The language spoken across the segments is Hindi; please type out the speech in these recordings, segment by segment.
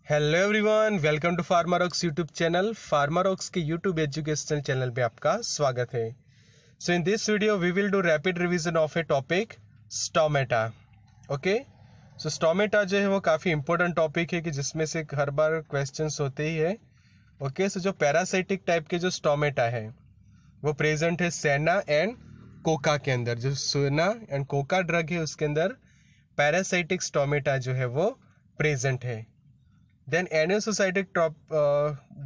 Hello everyone, welcome to Pharmarocks YouTube channel. Pharmarocks के यूट्यूब एजुकेशनल चैनल पे आपका स्वागत है। So in this video we will do rapid revision of a topic stomata. Okay, so stomata जो है वो काफ़ी इंपॉर्टेंट टॉपिक है कि जिसमें से हर बार क्वेश्चंस होते ही है। ओके, सो जो पैरासाइटिक टाइप के जो स्टोमेटा है वो प्रेजेंट है सेना एंड कोका के अंदर। जो सेना एंड कोका ड्रग है उसके अंदर पैरासाइटिक स्टोमेटा जो है वो प्रेजेंट है। देन एनिसोसाइटिक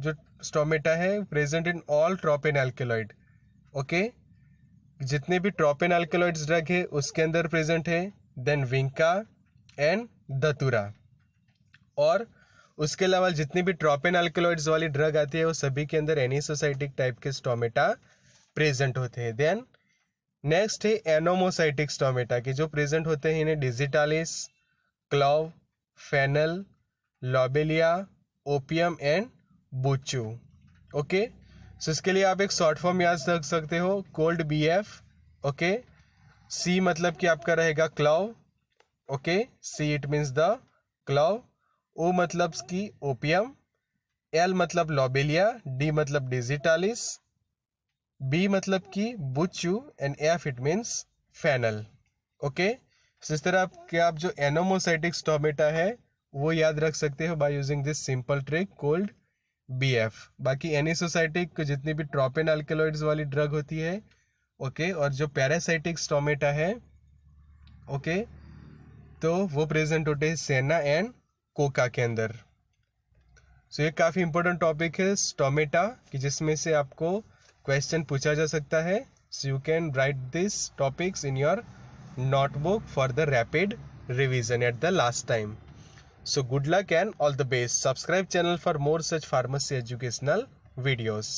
जो स्टोमेटा है present in all tropine alkaloid. Okay, जितने भी ट्रोपिन एल्केलॉइड्स ड्रग है उसके अंदर प्रेजेंट है। देन विंका एंड दतुरा, और उसके अलावा जितनी भी ट्रोपिन एल्केलॉइड्स वाली ड्रग आती है वो सभी के अंदर एनिसोसाइटिक टाइप के स्टोमेटा प्रेजेंट होते हैं। देन नेक्स्ट है एनोमोसाइटिक स्टोमेटा के जो प्रेजेंट होते हैं इन्हें digitalis, clove, fennel, lobelia, opium and buchu. Okay, so इसके लिए आप एक शॉर्ट फॉर्म याद रख सकते हो, कोल्ड BF। ओके, C मतलब कि आपका रहेगा clove. Okay, C it means the clove. O मतलब कि ओपियम, L मतलब लॉबेलिया, D मतलब डिजिटालिस, B मतलब कि buchu and F it means fennel. Okay, so इस तरह आप जो एनोमोसाइटिक स्टोमेटा है वो याद रख सकते हो by using this simple trick cold BF। बाकी एनिसोसाइटिक जितनी भी ट्रोपिन अल्केलॉइड्स वाली ड्रग होती है, ओके, और जो पैरासाइटिक स्टोमेटा है, ओके, तो वो प्रेजेंट होते हैं सेना एंड कोका के अंदर। सो ये काफ़ी इंपॉर्टेंट टॉपिक है स्टोमेटा कि जिसमें से आपको क्वेश्चन पूछा जा सकता है। So you can write this topics in your notebook for the rapid revision at the last time. So good luck and all the best. Subscribe channel for more such pharmacy educational videos.